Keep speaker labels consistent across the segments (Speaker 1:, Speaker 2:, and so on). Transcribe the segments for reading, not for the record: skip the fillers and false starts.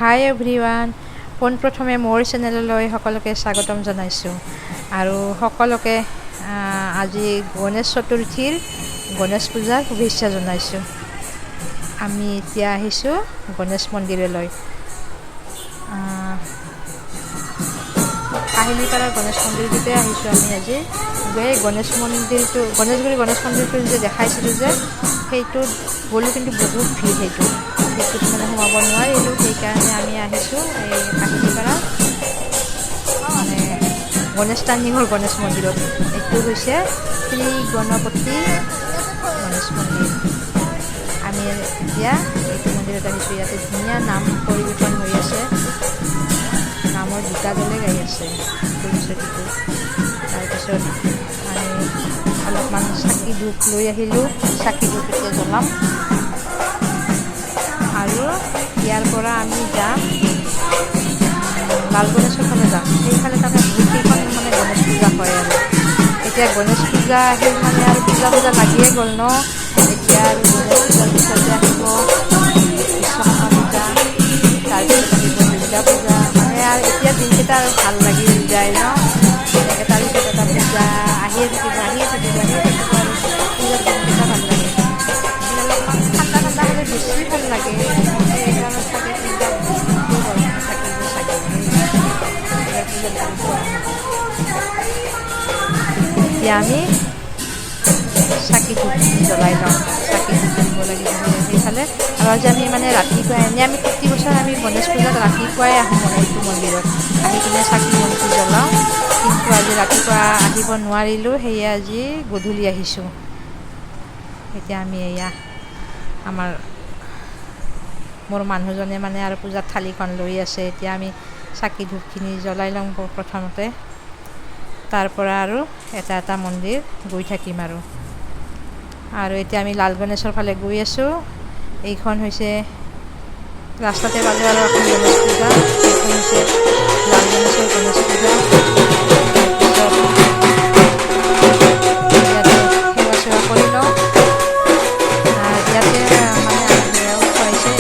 Speaker 1: হাই everyone, পোনপ্ৰথমে মোৰ চেনেললৈ সকলোকে স্বাগতম জনাইছোঁ আৰু সকলোকে আজি গণেশ চতুৰ্থীৰ গণেশ পূজাৰ শুভেচ্ছা জনাইছোঁ। আমি এতিয়া আহিছোঁ গণেশ মন্দিৰলৈ। কাহিলীপাৰাৰ গণেশ মন্দিৰটোতে আহিছোঁ আমি আজি। এই গণেশ মন্দিৰটো গণেশগুৰি গণেশ মন্দিৰটো যে দেখাইছিলোঁ যে সেইটোত গ'লোঁ, কিন্তু বহুত ভিৰ সেইটোত মানে সোমাব নোৱাৰিলোঁ। সেইকাৰণে আমি আহিছোঁ এই কাহিলীপাৰা মানে গণেশ টাৰ্ণিঙৰ গণেশ মন্দিৰত। এইটো হৈছে শ্ৰী গণপতি গণেশ মন্দিৰ। আমি এতিয়া এইটো মন্দিৰত আহিছোঁ। ইয়াতে ধুনীয়া নাম পৰিৱেশন হৈ আছে, নামৰ দুটা দলে গাই আছে সৰস্বতীটো। তাৰপিছত আমি অলপমান চাকি ধূপ লৈ আহিলোঁ, চাকি ধূপ এতিয়া জ্বলাম আৰু ইয়াৰ পৰা আমি যাম লাল গণেশৰ ফালে যাম। সেইফালে তাতে বহুতকেইখন মানে গণেশ পূজা হয় আৰু এতিয়া গণেশ পূজা আহিল মানে আৰু পূজা লাগিয়ে গ'ল ন। এতিয়া আৰু গণেশ পূজাৰ পিছতে আহিব বিশ্বকৰ্মা পূজা, তাৰপিছত আহিব দুৰ্গা পূজা। মানে আৰু এতিয়া দিনকেইটা আৰু ভাল লাগি যায় ন। এনেকৈ তাৰপিছত এটা পূজা আহিয়ে থাকিব আৰু পূজাৰ দিনকেইটা ভাল লাগে। অলপমান ঠাণ্ডা হ'লে বেছি ভাল লাগে। সেইকাৰণে চাগে পূজা গৰম থাকিব চাগে। এতিয়া আমি চাকি ধূপ জ্বলাই লওঁ, চাকি ধূপ দিব লাগিব সেইফালে। আৰু আজি আমি মানে ৰাতিপুৱাই এনেই আমি প্ৰতি বছৰ আমি গণেশ পূজাত ৰাতিপুৱাই আহোঁ মানে এইটো মন্দিৰত আহি কিনে চাকি বন্তি জ্বলাওঁ, কিন্তু আজি ৰাতিপুৱা আহিব নোৱাৰিলোঁ। সেয়ে আজি গধূলি আহিছোঁ। এতিয়া আমি এয়া মোৰ মানুহজনে মানে আৰু পূজাত থালিখন লৈ আছে। এতিয়া আমি চাকি ধূপখিনি জ্বলাই লওঁ প্ৰথমতে, তাৰ পৰা আৰু এটা এটা মন্দিৰ গৈ থাকিম আৰু এতিয়া আমি লাল গণেশৰ ফালে গৈ আছোঁ। এইখন হৈছে ৰাস্তাতে পালোঁ আৰু এখন গণেশ পূজা। এইখন হৈছে লাল গণেশৰ গণেশ পূজা। ইয়াতে সেৱা চেৱা কৰি লওঁ। ইয়াতে মানে সেয়াও খুৱাইছে,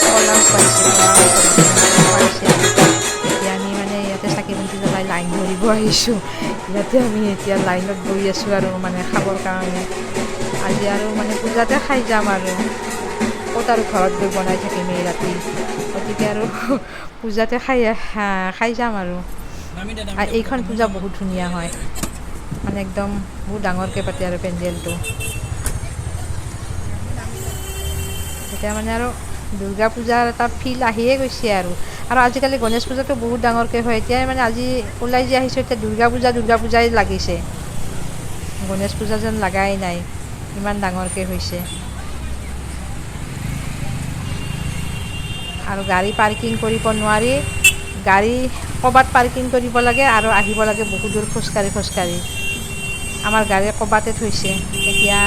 Speaker 1: কলাও খুৱাইছে। এতিয়া আমি মানে ইয়াতে চাকি বন্তি জ্বলাই লাইন ধৰিব আহিছোঁ। ইয়াতে আমি এতিয়া লাইনত বহি আছোঁ আৰু মানে খাবৰ কাৰণে। আজি আৰু মানে পূজাতে খাই যাম আৰু ক'ত আৰু ঘৰত গৈ বনাই থাকিম এই ৰাতি। গতিকে আৰু পূজাতে খাই যাম আৰু এইখন পূজা বহুত ধুনীয়া হয়, মানে একদম বহুত ডাঙৰকৈ পাতে আৰু পেণ্ডেলটো। এতিয়া মানে আৰু দুৰ্গা পূজাৰ এটা ফিল আহিয়ে গৈছে আৰু আজিকালি গণেশ পূজাটো বহুত ডাঙৰকৈ হয়। এতিয়া মানে আজি ওলাই যে আহিছোঁ, এতিয়া দুৰ্গা পূজাই লাগিছে, গণেশ পূজা যেন লাগাই নাই, ইমান ডাঙৰকৈ হৈছে। আৰু গাড়ী পাৰ্কিং কৰিব নোৱাৰি, গাড়ী ক'ৰবাত পাৰ্কিং কৰিব লাগে আৰু আহিব লাগে বহুত দূৰ খোজকাঢ়ি। আমাৰ গাড়ী ক'ৰবাতে থৈছে। এতিয়া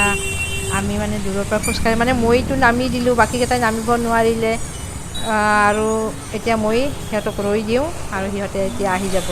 Speaker 1: আমি মানে দূৰৰ পৰা খোজকাঢ়ি মানে মইতো নামি দিলোঁ, বাকীকেইটাই নামিব নোৱাৰিলে আৰু এতিয়া মই সিহঁতক ৰৈ দিওঁ আৰু সিহঁতে এতিয়া আহি যাব।